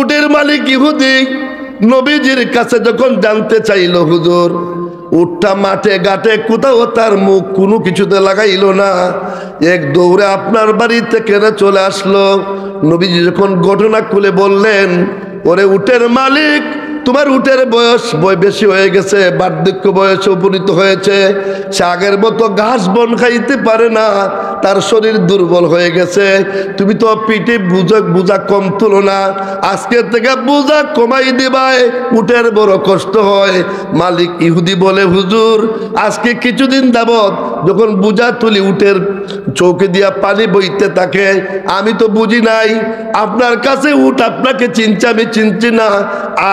উটের মালিক ইহুদি নবীজির কাছে যখন জানতে চাইল, হুজুর উটটা মাঠে ঘাটে কোথাও তার মুখ কোনো কিছুতে লাগাইল না, এক দৌড়ে আপনার বাড়ি থেকে চলে আসলো। নবীজি যখন ঘটনা খুলে বললেন, ওরে উটের মালিক, তোমার উটের বয়স বেশি হয়ে গেছে, বার্ধক্য বয়সে উপনীত হয়েছে, সে আগের মতো ঘাস বন খাইতে পারে না, তার শরীর দুর্বল হয়ে গেছে। তুমি তো পিঠে বোঝা কম তুলো না, আজকের থেকে বোঝা কমাই দিবাই, উটের বড় কষ্ট হয়। মালিক ইহুদি বলে, হুজুর আজকে কিছুদিন যাবত যখন বোঝা তুলি উটের চৌকে দিয়া পানি বইতে থাকে, আমি তো বুঝি নাই আপনার কাছে উট আপনাকে চিনছে, আমি চিনছি না,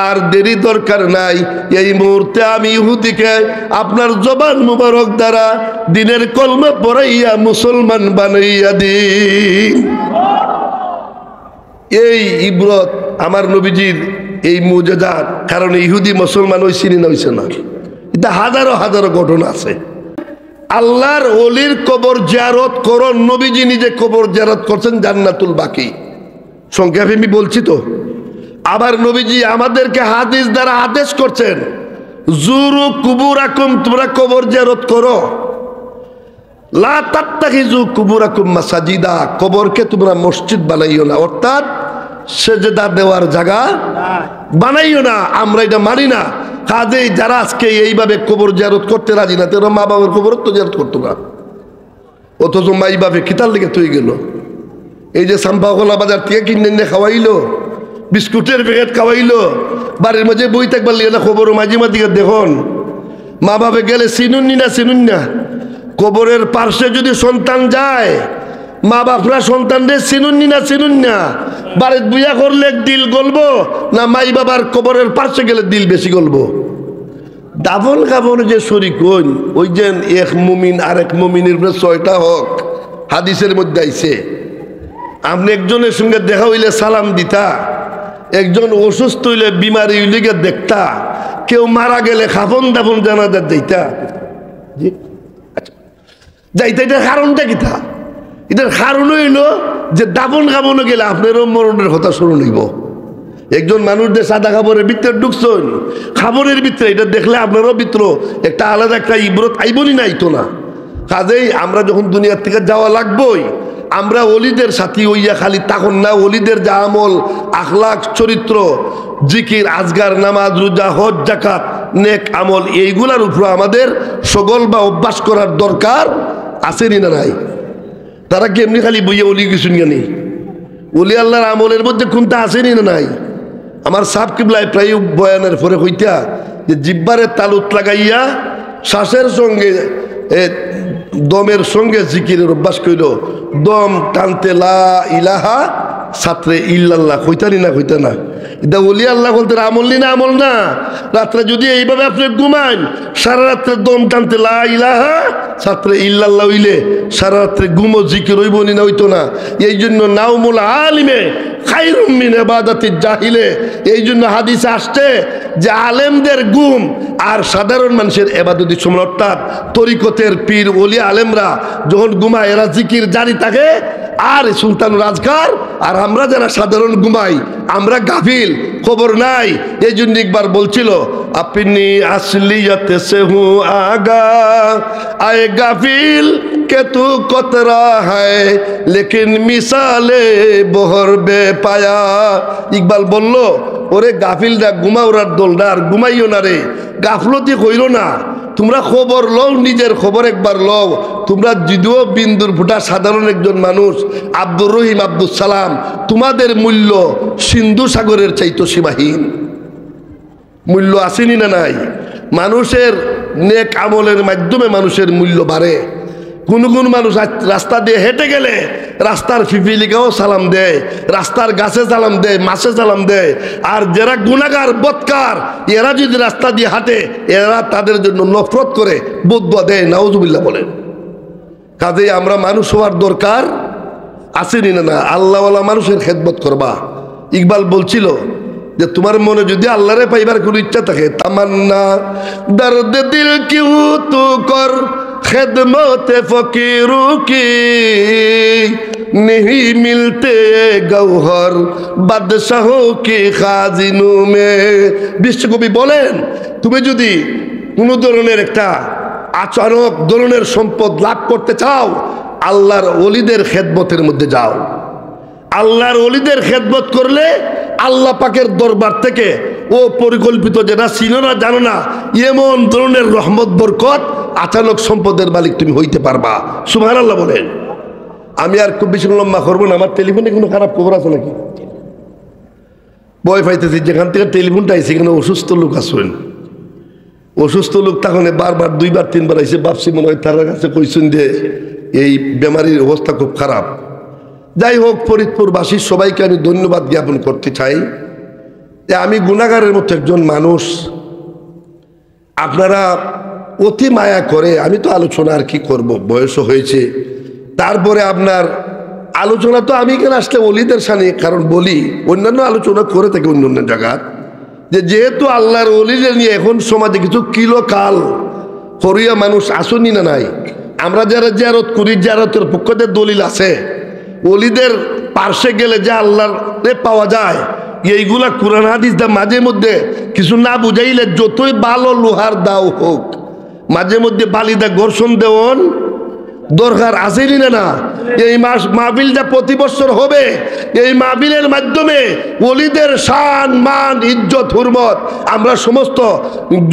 আর দেরি দরকার নাই, এই মুহূর্তে আমি ইহুদিকে আপনার জবান মুবারক দ্বারা দিনের কলমা পড়াইয়া মুসলমান বানাইয়া দিন। এই ইবরত আমার নবীজির এই মুজেজার কারণে ইহুদি মুসলমান হইছিনি না হইছে না, এটা হাজারো হাজারো ঘটনা আছে। আল্লাহর ওলির কবর জিয়ারত করো, নবীজি নিজে কবর জিয়ারত করছেন জান্নাতুল বাকি, সংক্ষেপে আমি বলছি তো। আবার নবীজি আমাদেরকে হাদিস দ্বারা আদেশ করছেন, জুরু কুবুরাকুম, তোমরা কবর জিয়ারত করো, লা তাত্তাখিযু কুবুরাকুম মাসাজিদা, কবরকে তোমরা মসজিদ বানাইও না, অর্থাৎ সেজদা দেওয়ার জায়গা বানাইও না। আমরা এটা মানি না। কাজেই যারা আজকে এইভাবে কবর জিয়ারত করতে রাজি না, তারা মা বাবার কবর তো জিয়ারত করতো না, অথচ মাই বাপে কিতার লেগে তুই গেল। এই যে সাম্পাওয়ালা বাজার থেকে কিনে খাওয়াইলো, বিস্কুটের প্যাকেট খাওয়াইলো, বাড়ির মাঝে বই থাকবার লিয়ে না খবর মাঝে মাঝে দেখুন, মা বাপে গেলে চিনুননি না চিনুন না। কবরের পার্শ্বে যদি সন্তান যায়, মা বাপরা সন্তানদের চিনুননি না চিনুন না। বাড়ির বুয়া করলে দিল গলবো না মাই বাবার কবরের পার্শ্বে গেলে দিল বেশি গলবো। দাফন কাফন যে শরীক হইন, ওই যে এক মুমিন আর এক মুমিনের ছয়টা হক হাদিসের মধ্যে আইছে। আপনি একজনের সঙ্গে দেখা হইলে সালাম দিতা, একজন অসুস্থ হইলে বিমারি হইলে দেখতা, কেউ মারা গেলে খাফন দাফন জানাজার যাইতা, যাইতা। এটার কারণটা কি তা? এটার কারণ হইল যে দাফন কাফনে গেলে আপনারও মরণের কথা শুরু হইব। একজন মানুষদের সাদা খাবারের ভিতরে ঢুকছেন, খাবারের ভিতরে এটা দেখলে আপনারও ভিতর একটা আলাদা একটা ইবরত আইবনি নাই তো না। কাজেই আমরা যখন দুনিয়ার থেকে যাওয়া লাগবই, আমরা অলিদের সাথী হইয়া খালি তখন না, অলিদের যা আমল আখলাক চরিত্র জিকির আজগার নামাজ রোজা হজ জাকাত নেক আমল, এইগুলার উপর আমাদের সগল বা অভ্যাস করার দরকার আসেনি না নাই? তারা কি এমনি খালি বইয়া অলি গেছুন জানি? অলি আল্লাহর আমলের মধ্যে কোনটা আসেনি না নাই? আমার সাব কিবলায় প্রায় বয়ানের পরে হইতা যে জিব্বারের তালুত লাগাইয়া শ্বাসের সঙ্গে দমের সঙ্গে জিকিরের অভ্যাস কইল, দম টানতে লা ইলাহা ছাত্রে ইল্লাল্লাহ কইতানি না কইতা না। এটা ওলি আল্লাহ বলতে আমল নি না, আমল না। রাত্রে যদি এইভাবে আপনি ঘুমান, সারা রাত্রে দম টানতে লা ইলাহা ছাত্রে ইল্লাল্লাহ হইলে সারা রাত্রে ঘুমো জিকির হইব নি না, হইতো না। এই জন্য নাউমুল আলিমে খায়রুম মিন ইবাদাতিল জাহিলে, এই জন্য হাদিসে আসছে যে আলেমদের ঘুম আর সাধারণ মানুষের ইবাদতের সমান। অর্থাৎ তরিকতের পীর ওলি আলেমরা যখন ঘুমায় এরা জিকির জারি থাকে আর সুলতানুল আজকার, আর আমরা যারা সাধারণ ঘুমাই আমরা গাফিল, খবর নাই। এই জন্য একবার বলছিল, আপনি আসলিয়তে সে হু আগা আয়ে গাফিল কে তু কতরা হ্যায় লেকিন মিসালে বহর বে পায়া। ইকবাল বলল, ওরে গাফিলরা ঘুমাওরার দোলরা আর ঘুমাইও না রে, গাফলতি কইরো না, তোমরা খবর লও, নিজের খবর একবার লও। তোমরা যদিও বিন্দুর ফুটা সাধারণ একজন মানুষ, আব্দুর রহিম আব্দুল সালাম, তোমাদের মূল্য সিন্ধু সাগরের চাইতো সীমাহীন। মূল্য আসেনি না নাই? মানুষের নেক আমলের মাধ্যমে মানুষের মূল্য বাড়ে। কোন কোন মানুষ রাস্তা দিয়ে হেঁটে গেলে রাস্তার ফিফিলিকেও সালাম দেয়, রাস্তার গাছে সালাম দেয়, মাছে সালাম দেয়। আর যারা গুনাহগার বদকার এরা যদি রাস্তা দিয়ে হাঁটে, এরা তাদের জন্য নফরত করে বদদুয়া দেয়, নাউজুবিল্লাহ বলেন। কাজেই আমরা মানুষ হওয়ার দরকার আসেনি না না, আল্লাহওয়ালা মানুষের খেদমত করবা। ইকবাল বলছিল যে তোমার মনে যদি আল্লাহরে পাইবার কোনো ইচ্ছা থাকে, তামান্না দর্দ দিল কিউ তু কর खिदमत फकीरों की नहीं मिलते गौहर बादशाहों के खाजिनों में। বিশ্বকবি বলেন, তুমি যদি কোনো ধরনের একটা আচানক ধরনের সম্পদ লাভ করতে চাও, আল্লাহর ওলিদের খেদমতের মধ্যে যাও। আল্লাহর ওলিদের খেদমত করলে আল্লাহ পাকের দরবার থেকে ও পরিকল্পিত যেটা ছিল না জানো না এমন ধরনের রহমত বরকত আচানক সম্পদের মালিক তুমি হইতে পারবা। সুবহানাল্লাহ বলেন। আমি আর খুব বেশি লম্বা করবো না, আমার টেলিফোনে কোনো খারাপ খবর আছে নাকি? ভয় পাইতেছি, যেখান থেকে টেলিফোনটা আইসে এখানে অসুস্থ লোক আসবেন। অসুস্থ লোক তখন বারবার দুইবার তিনবার আইসে, ভাবছি মনে হয় তার কাছে কইছেন যে এই বেমারির অবস্থা খুব খারাপ। যাই হোক, ফরিদপুরবাসীর সবাইকে আমি ধন্যবাদ জ্ঞাপন করতে চাই যে আমি গুনাহগারের মতো একজন মানুষ, আপনারা অতি মায়া করে, আমি তো আলোচনা আর কি করব, বয়সও হয়েছে, তারপরে আপনার আলোচনা তো আমি কেন আসলে ওলিদের সামনে, কারণ বলি অন্যান্য আলোচনা করে থাকি অন্য অন্য জায়গার, যে যেহেতু আল্লাহর ওলিদের নিয়ে এখন সমাজে কিছু কিলো কাল হরিয়া মানুষ আসনি না নাই, আমরা যারা জিয়ারত করি জিয়ারতের পক্ষতে দলিল আছে, ওলিদের পার্শ্বে গেলে যে আল্লাহর পাওয়া যায়, এইগুলা কোরআন হাদিস দা মাঝে মধ্যে কিছু না বুঝাইলে যতই ভালো লোহার দাও হোক, মাঝে মধ্যে বালিদা ঘর্ষণ দেওয়ন দরকার আসেনি না। এই মাহফিলটা প্রতি বছর হবে, এই মাহফিলের মাধ্যমে ওলিদের শান মান ইজ্জত হুরমত আমরা সমস্ত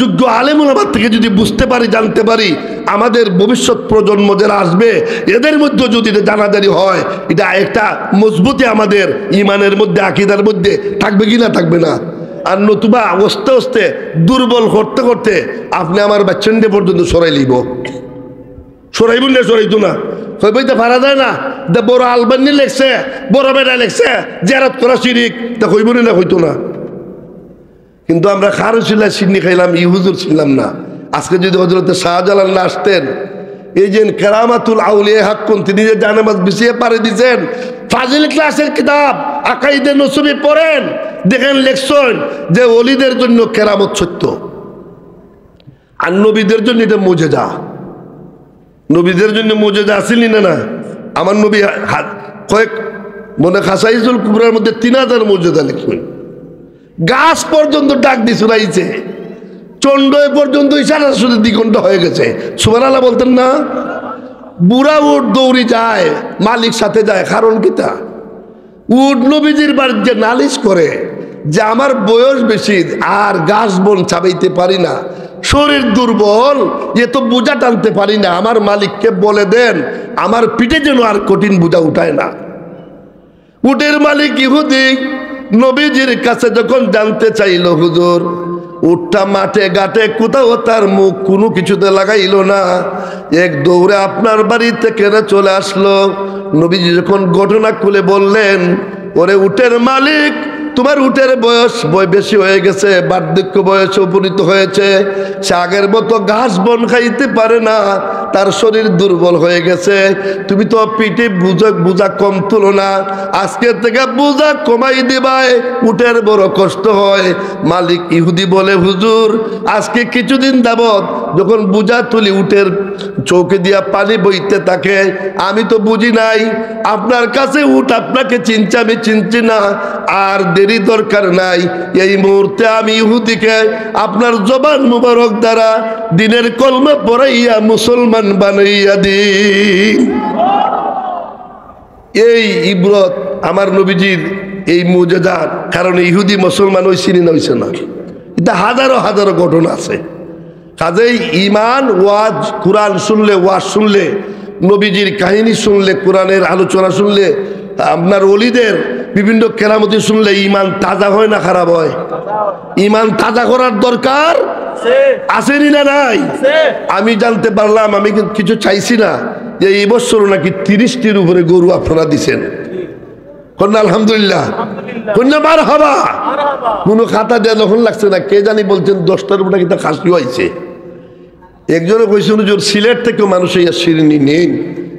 যোগ্য আলেম ওলামা থেকে যদি বুঝতে পারি, জানতে পারি, আমাদের ভবিষ্যৎ প্রজন্ম যারা আসবে এদের মধ্যে যদি জানাজানি হয়, এটা একটা মজবুতি আমাদের ইমানের মধ্যে আকীদার মধ্যে থাকবে কি না থাকবে না। আর নতুবা আস্তে আস্তে দুর্বল করতে করতে আপনি আমার বাচ্চান্ডে পর্যন্ত সরাই লিব, সরাইব না সরাইতো না, বইতে পারা যায় না। বড় আলবানি লেখছে, বড় বেটা লেখছে জিয়ারত করা শিরিক, তা কইব না হইতো না। কিন্তু আমরা খারুসিল্লা সিন্নি খাইলাম, ইহুজুর ছিলাম না। আজকে যদি হযরতে শাহজালাল না আসতেন, এই যে কেরামাতুল আউলিয়া হাক্কুন, তিনি যে জানামাজ বিছিয়ে পারে দিয়েছেন, ফাজিল ক্লাসের কিতাব আকাইদে নসবি পড়েন, দেখেন লেখছেন যে ওলিদের জন্য কেরামত সত্য, আর নবীদের জন্য এটা মুজেজা। নবীদের জন্য মুজেজা আসেনি না না। আমার নবী কয়েক মনে খাসাইজুল কুবরার মধ্যে 3000 মুজেজা লিখবেন, গাছ পর্যন্ত ডাক দিয়ে শুনাইছে, চন্ডয় পর্যন্ত ইশারা শুধু দ্বিঘণ্টা হয়ে গেছে। সুবহানাল্লাহ বলতেন না? বুড়া উট দৌড়ি যায়, মালিক সাথে যায়, কারণ কিতা উট নবীজির বাড়ির যে নালিশ করে যে আমার বয়স বেশি আর গাছ বন চাবাইতে পারি না, শরীর দুর্বল, এ তো বোঝা টানতে পারি না, আমার মালিককে বলে দেন আমার পিঠে যেন আর কঠিন বোঝা উঠায় না। উটের মালিক ইহুদি নবীজির কাছে যখন জানতে চাইল, হুজুর উটটা মাঠে ঘাটে কোথাও তার মুখ কোনো কিছুতে লাগাইল না, এক দৌড়ে আপনার বাড়ি থেকে চলে আসলো। নবীজি যখন ঘটনা খুলে বললেন, ওরে উটের মালিক, তোমার উটের বয়স বেশি হয়ে গেছে, বার্ধক্য বয়সে উপনীত হয়েছে, সে আগের মতো ঘাস বন খাইতে পারে না, তার শরীর দুর্বল হয়ে গেছে, তুমি তো পিঠে বোঝা কম তুলো না, আজকে থেকে বোঝা কমাই দিবাই, উটের বড় কষ্ট হয়। মালিক ইহুদি বলে, হুজুর আজকে কিছুদিন যাবত যখন বোঝা তুলি উটের চৌকে দিয়া পানি বইতে থাকে, আমি তো বুঝি নাই আপনার কাছে উট আপনাকে চিনছে, আমি চিনছি না, আর দেরি দরকার নাই, এই মুহূর্তে আমি ইহুদিকে আপনার জবান মুবারক দ্বারা দিনের কলমা পড়াইয়া মুসলমান বানাইয়া দিন। এই ইবরত আমার নবীজির এই মুজিজার কারণে ইহুদি মুসলমান হইছিনি না হইছে না, এটা হাজারো হাজারো ঘটনা আছে। কাজেই ইমান ওয়াজ, কোরআন শুনলে, ওয়াজ শুনলে, নবীজির কাহিনী শুনলে, কোরআনের আলোচনা শুনলে, আপনার ওলিদের বিভিন্ন কেরামতি শুনলে ইমান তাজা হয় না খারাপ হয়? ইমান তাজা করার দরকার আসেনি না নাই? আমি জানতে পারলাম, আমি কিছু চাইছি না, যে এই বছর নাকি 30টির উপরে গরু আপনারা দিছেন। আলহামদুলিল্লাহ, বার হবা, কোনো খাতা দেওয়া যখন লাগছে না, কে জানি বলছেন 10টার উপরে কিন্তু খাসি হয়েছে। একজনে কইছেন যে সিলেট থেকেও মানুষ এই শিরিনি নেন,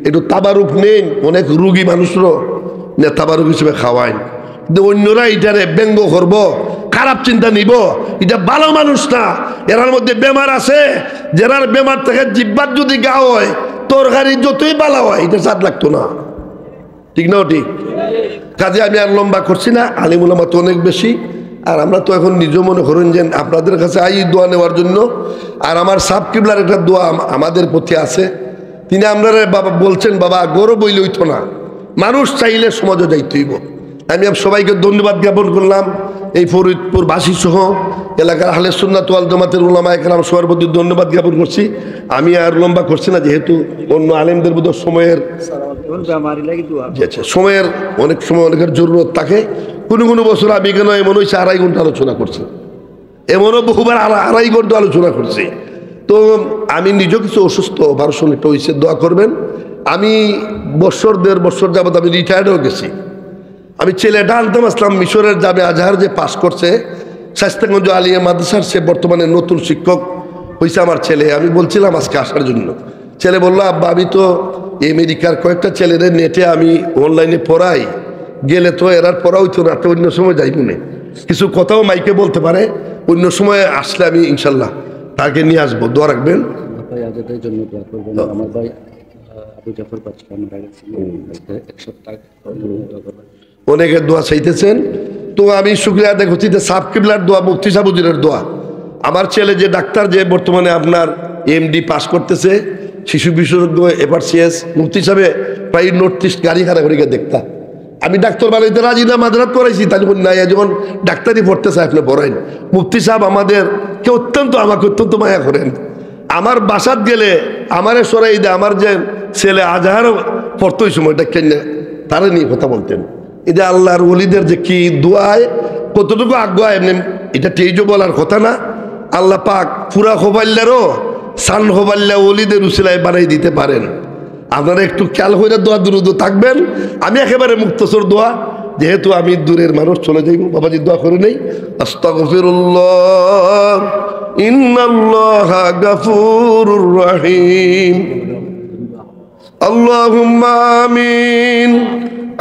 একটু তাবারুক নেন, অনেক রুগী মানুষরও তাবারুক হিসেবে খাওয়ায়, কিন্তু অন্যরা এটারে ব্যঙ্গ করবো, খারাপ চিন্তা নিব, এটা ভালো মানুষ না। এরার মধ্যে বেমার আছে, যারার বেমার থেকে জিব্বার যদি গা হয় তরকারি যতই ভালো হয় এটা স্বাদ লাগতো না। ঠিক না? ঠিক কাজে আমি আর লম্বা করছি না, আলিম উলামা তো অনেক বেশি, আর আমরা তো এখন নিজেও মনে করেন যে আপনাদের কাছে আই দোয়া নেওয়ার জন্য। আর আমার সাব কিবলার একটা দোয়া আমাদের প্রতি আছে। তিনি আপনারা বাবা বলছেন, বাবা গৌরব বইলে হইতো না, মানুষ চাইলে সমাজে যাইতে হইব। আমি সবাইকে ধন্যবাদ জ্ঞাপন করলাম, এই ফরিদপুর বাসী সহ এলাকার আহলে সুন্নাত ওয়াল জামাতের উলামা একরাম সবার প্রতি ধন্যবাদ জ্ঞাপন করছি। আমি আর লম্বা করছি না, যেহেতু অন্য আলেমদের মধ্যে সময়ের অনেক সময় অনেকের জরুরত থাকে। কোনো কোনো বছর আমি কেন এমন হয়েছে 2.5 ঘন্টা আলোচনা করছি, এমনও বহুবার 2.5 ঘন্টা আলোচনা করছি। তো আমি নিজেও কিছু অসুস্থ, অপারেশন একটা হয়েছে, দোয়া করবেন। আমি 1.5 বছর যাবত আমি রিটায়ার্ড হয়ে গেছি। আমি ছেলেটা আনতাম আসলাম মিশরের জামে আজহার, যে পাস করছে স্বাস্থ্যগঞ্জ আলিয়া মাদ্রাসার, সে বর্তমানে নতুন শিক্ষক হয়েছে আমার ছেলে। আমি বলছিলাম আজকে আসার জন্য, ছেলে বললো আব্বা আমি তো আমেরিকার কয়েকটা ছেলেদের নেটে আমি অনলাইনে পড়াই, গেলে তো এরার পড়া হইতো না, তো অন্য সময় যাই মনে কিছু কথাও মাইকে বলতে পারে, অন্য সময় আসলে আমি ইনশাল্লাহ তাকে নিয়ে আসবো। দোয়া রাখবেন। অনেকে দোয়া চাইতেছেন, তো আমি শুক্রিয়া আদায় করছি। সাব কিবলার দোয়া, মুফতি সাহুজুরের দোয়া। আমার ছেলে যে ডাক্তার, যে বর্তমানে আপনার এমডি পাস করতেছে, শিশু বিশেষজ্ঞ FRCS, মুফতি সাহেবে প্রায় নর্থ ইস্ট গাড়ি খারাপ করে দেখতাম। আমি ডাক্তার বানাইতে রাজি না, মাদ্রাত করাইছি, তাই যখন নাই যখন ডাক্তারি পড়তে চাই আপনি পড়াইন। মুফতি সাহেব আমাদেরকে আমাকে অত্যন্ত মায়া করেন। আমার বাসাত গেলে আমারে সরাই দেয়, আমার যে ছেলে আজহার পড়তো ওই সময়টা কেন তারা নিয়ে কথা বলতেন। এই যে আল্লাহর ওলিদের যে কি দোয়ায় কতটুকু আগ্রহ, এমনি এটা তেইজও বলার কথা না। আল্লাহ পাক পুরা খোবাল্লারও সান খোবাল্লা ওলিদের উসিলায় বানাই দিতে পারেন। আপনারা একটু খেয়াল করে দোয়া দ্রুত থাকবেন। আমি একেবারে মুক্তসর দোয়া, যেহেতু আমি দূরের মানুষ, চলে যাইব। বাবাজি দোয়া করে নেই, আস্তাগফিরুল্লাহ ইন্নাল্লাহা গাফুরুর রহিম। আল্লাহুম্মা আমিন।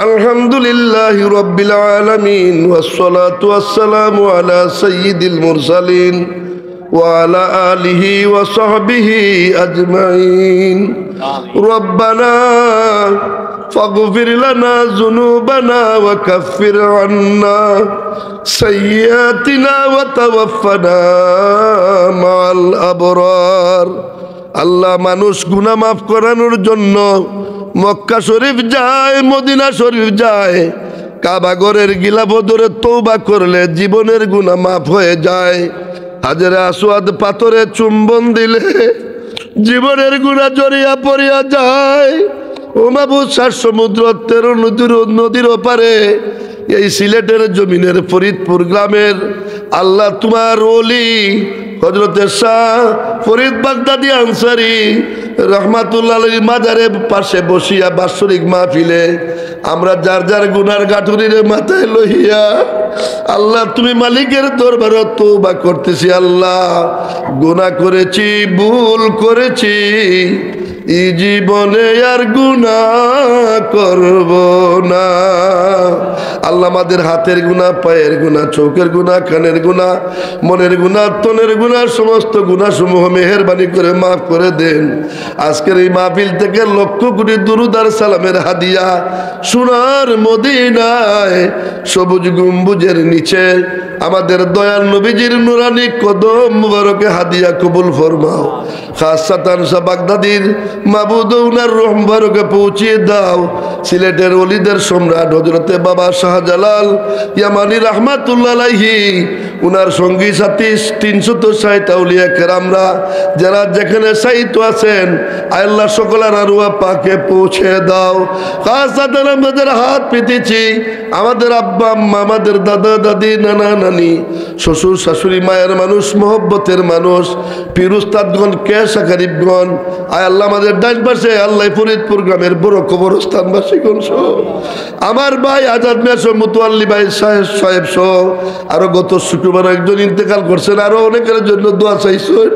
আলহামদুলিল্লাহি রাব্বিল আলামিন, ওয়াসসালাতু ওয়াসসালামু আলা সাইয়্যিদিল মুরসালিন ওয়া আলা আলিহি ওয়া সাহবিহি আজমাইন। রব্বানা ফাগফির লানা যুনুবানা ওয়া কাফফির আন্না সাইয়্যাতিনা ওয়া তাওয়াফফানা মা'আল আবরার। আল্লাহ মানুষ গুনাহ মাফ করানোর জন্য মক্কা শরীফ যায়, মদিনা শরীফ যায়, কাবা ঘরের গিলাফ ধরে তওবা করলে জীবনের গুনাহ মাফ হয়ে যায়। হাজরে আসওয়াদ পাথরে চুম্বন দিলে জীবনের গুনাহ জড়িয়া পড়িয়া যায়। ও মাবুদ, 7 সমুদ্র 13 নদীর ওপারে এই সিলেটের জমিনের ফরিদপুর গ্রামের আল্লাহ তোমার ওলি হযরতে শাহ ফরিদ বাগদাদি আনসারী রহমাতুল্লাহ আলাইহির মাজারের পাশে বসিয়া বাৎসরিক মাহফিলে আমরা যার যার গুনার গাঁঠুরির মাথায় লইয়া আল্লাহ তুমি মালিকের দরবারে তওবা করতেছি। আল্লাহ গুনাহ করেছি, ভুল করেছি, এই জীবনে আর গুনাহ করব না। আল্লাহ আমাদের হাতের গুনাহ, পায়ের গুনাহ, চোখের গুনাহ, কানের গুনাহ, মনের গুনাহ, তনের গুনাহ, সমস্ত গুনাহ সমূহ মেহেরবানি করে মাফ করে দেন। আজকের এই মাহফিল থেকে লক্ষ কোটি দুরূদ আর সালামের হাদিয়া সোনার মদিনায় সবুজ গম্বুজের নিচে আমাদের দয়াল নবীজির নুরানি কদম মুবারকে হাদিয়া কবুল ফরমাও। খাসাতান শাহ বাগদাদির মাবুদ উনার রূহ মুবারকে পৌঁছিয়ে দাও। সিলেটের ওলিদের সম্রাট হযরতে বাবা শাহজালাল ইয়ামানি রাহমাতুল্লাহ আলাইহি, উনার সঙ্গী সাথী 360 আউলিয়া কেরামরা যারা যেখানে সাহিত্য আছেন, আল্লাহ সকলের আরওয়াহ পাকে পৌঁছে দাও। খাসাতান আমাদের হাত পেতেছি, আমাদের আব্বা আম্মা, আমাদের দাদা দাদি, নানা নানি, শ্বশুর শাশুড়ি, মায়ের মানুষ, মহব্বতের মানুষ, পীর উস্তাদগণ, কেশা গরিবগণ, আয় আল্লাহ আমাদের ডান পাশে আল্লাহ ফরিদপুর গ্রামের বড় কবরস্থানবাসীগণ সহ আমার ভাই আজাদ মিয়া সহ, মুতওয়াল্লি ভাই সাহেব সহ, আরো গত শুক্রবার একজন ইন্তেকাল করছেন, আরো অনেকের জন্য দোয়া চাইছেন।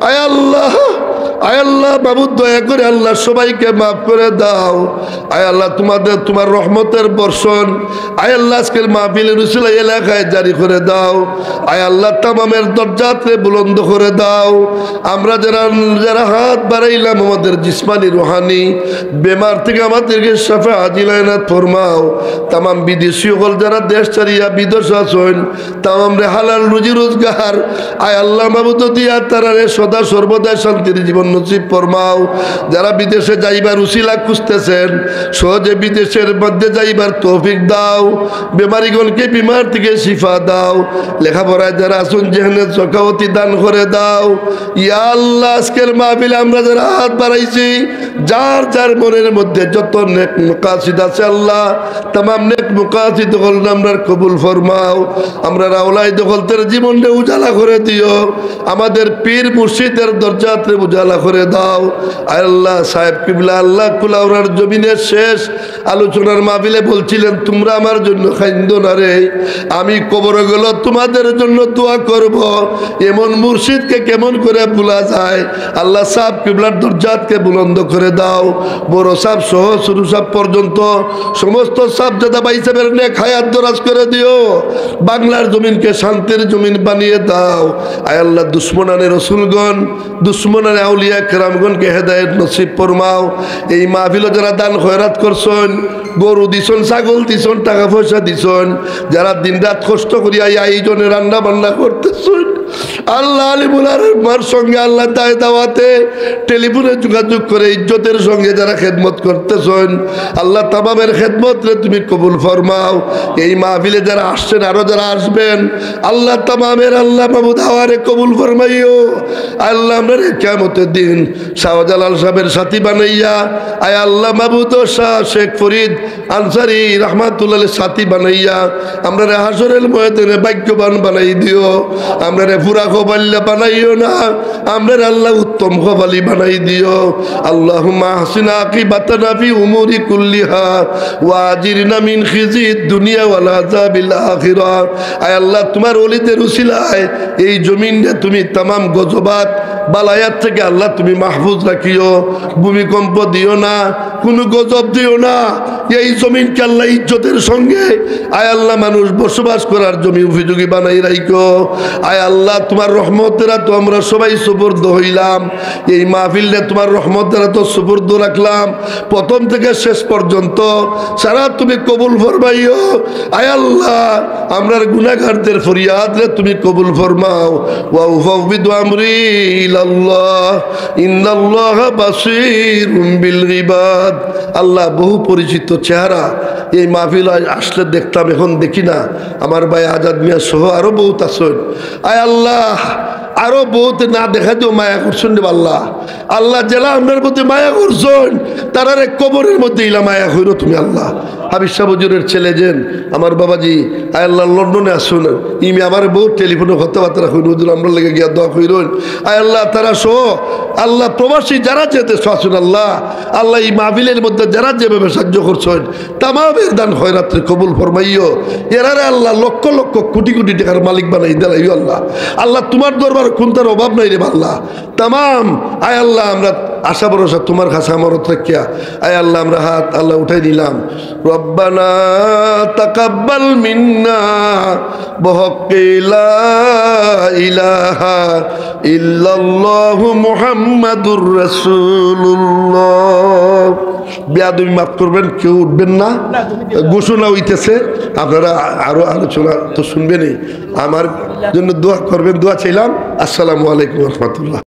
আয় আল্লাহ আয় আল্লাহ মাবুদ দয়া করে আল্লাহ সবাইকে মাফ করে দাও। আয় আল্লাহ তোমার রহমতের বর্ষণ আয় আল্লাহ আজকের মাহফিলের উসিলায় এলাকায় জারি করে দাও। আয় আল্লাহ তামামের দরজাতে বুলন্দ করে দাও। আমরা যারা হাত বাড়াইলাম আমাদের জিসমানি রুহানি বেমার থেকে আমাদেরকে শাফা আজিলায়নাত ফরমাও। তামাম বিদেশি হল যারা দেশ ছাড়িয়া বিদেশ আছেন তামাম রে হালাল রুজি রোজগার আয় আল্লাহ মাবুদ দিয়া তারা রে সদা সর্বদা শান্তির জীবন নসিব ফরমাও। যারা বিদেশে যাইবার উসিলা খুঁজতেছেন সহজে বিদেশের মধ্যে যাইবার তৌফিক দাও। বেমারিগণকে বিমার থেকে শিফা দাও। লেখাপড়ায় যারা আসুন যেখানে সকাওতি দান করে দাও। ইয়া আল্লাহ আজকের মাহফিলে আমরা যারা হাত বাড়াইছি যার যার মনের মধ্যে যত নেক মুকাসিদ আছে আল্লাহ তামাম নেক মুকাসিদ হল আমরা কবুল ফরমাও। আমরা রাওলাই দখলতের জীবনটা উজালা করে দিও। আমাদের পীর মুর্শিদের দরজাতে উজালা করে দাও। আয় আল্লাহ সাহেব কিবলা আল্লাহ কুলাউরার জমিনের শেষ আলোচনার মাহফিলে বলছিলেন তোমরা আমার জন্য খাইন্দ না রে, আমি কবরে গেল তোমাদের জন্য দোয়া করব। এমন মুর্শিদকে কেমন করে ভুলা যায়। আল্লাহ সাহেব কিবলার দরজাতকে বুলন্দ করে দাও। বড় সাহেব সহ শুরু সাহেব পর্যন্ত সমস্ত সাহেব দাদা ভাই সাহেবের নেক হায়াত দরাজ করে দিও। বাংলার জমিনকে শান্তির জমিন বানিয়ে দাও। আয় আল্লাহ দুশ্মনানে রসুলগণ দুশ্মনানে আউলিয়া কেরামগণকে হেদায়েত নসিব ফরমাও। এই মাহফিলে যারা দান খয়রাত করছেন গরু দিছন ছাগল দিছন টাকা পয়সা দিছন যারা দিন রাত কষ্ট করিয়া এই জন্য রান্না বান্না করতেছেন আল্লাহ আলিমুল আরমার সঙ্গে আল্লাহ দায় দাওয়াতে টেলিফোনে যোগাযোগ করে ইজ্জতের সঙ্গে যারা খেদমত করতেছেন আল্লাহ তামামের খেদমত রে তুমি কবুল ফরমাও। এই মাহফিলে যারা আসছেন আরো যারা আসবেন আল্লাহ তামামের আল্লাহ মাহমুদ হাওয়ারে কবুল ফরমাইও। আল্লাহ আমরা কিয়ামতের দিন শাহজালাল সাহেবের সাথী বানাইয়া আয় আল্লাহ মাহমুদ শাহ শেখ ফরিদ আনসারি রহমাতুল্লাহ সাথী বানাইয়া আমরা রে হাসরের ময়দানে ভাগ্যবান বানাই দিও। আমরা রে পুরা খোবাল্লা বানাইও না, আমরা আল্লাহ উত্তম খোবালি বানাই দিও। আল্লাহুম্মা আহসিনা আকিবাতানা ফি উমুরি কুল্লিহা ওয়া আজিরনা মিন খিজিদ দুনিয়া ওয়াল আযাবিল আখিরা। আয় আল্লাহ তোমার ওলিদের উসিলায় এই জমিনে তুমি तमाम গজবাত বালায়াত থেকে আল্লাহ তুমি মাহফুজ রাখিও। ভূমিকম্প দিও না, কোনো গজব দিও না। এই জমিনকে আল্লাহ ইজ্জতের সঙ্গে আয় আল্লাহ মানুষ বসবাস করার জমি উপযোগী বানাই রাখো। আয় আল্লাহ তোমার রহমত দ্বারা তো আমরা সবাই সুপুর্দ হইলাম। এই মাহফিলে তোমার রহমত দ্বারা তো সুপুর্দ রাখলাম প্রথম থেকে শেষ পর্যন্ত সারা তুমি কবুল ফরমাইও। আয় আল্লাহ আমরার গুনাহগারদের ফরিয়াদ রে তুমি কবুল ফরমাও। ওয়া উফাউবিদু আমরি ইলাল্লাহ ইন্নাল্লাহা বাসীরুম বিল ইবাদ। আল্লাহ বহু পরিচিত চেহারা এই মাহফিল আসলে দেখতাম, এখন দেখি না। আমার ভাই আজাদ মিয়া সহ আরো বহুত আছেন। আয় আল্লাহ আরো বহুত না দেখা দিও মায়া করছেন রে আল্লাহ। আল্লাহ জেলা আপনার প্রতি মায়া করছেন তারার এক কবরের মধ্যে ইলা মায়া হইল তুমি আল্লাহ। হাবিজ শাহ হুজুরের ছেলে যেন আমার বাবাজি আয় আল্লাহ লন্ডনে আসুন ইমি আমার বহুত টেলিফোনে কথাবার্তা হইল হুজুর আমরা লেগে গিয়া দোয়া কইরুন। আয় আল্লাহ তারা সহ আল্লাহ প্রবাসী যারা যেতে আসুন আল্লাহ আল্লাহ এই মাহফিলের মধ্যে যারা যেভাবে সাহায্য করছেন তামামের দান খয়রাত কবুল ফরমাইও। এরারে আল্লাহ লক্ষ লক্ষ কোটি কোটি টাকার মালিক বানাই দিলাইও আল্লাহ। আল্লাহ তোমার দরবার কোনটার অভাব নাই রে আল্লাহ। তামাম আয় আল্লাহ আমরা আশা ভরসা তোমার কাছে আমার রাখিয়া আয় আল্লাহ আমরা হাত আল্লাহ উঠাই নিলাম। রব্বানা তাকাব্বাল মিন্না বিহাক্কি লা ইলাহা ইল্লাল্লাহু মুহাম্মাদুর রাসূলুল্লাহ। বেয়াদবি মাফ করবেন, কেউ উঠবেন না। ঘোষণা হইতেছে, আপনারা আরো আলোচনা তো শুনবেনই। আমার জন্য দোয়া করবেন, দোয়া চাইলাম। আসসালামু আলাইকুম ওয়া রাহমাতুল্লাহ।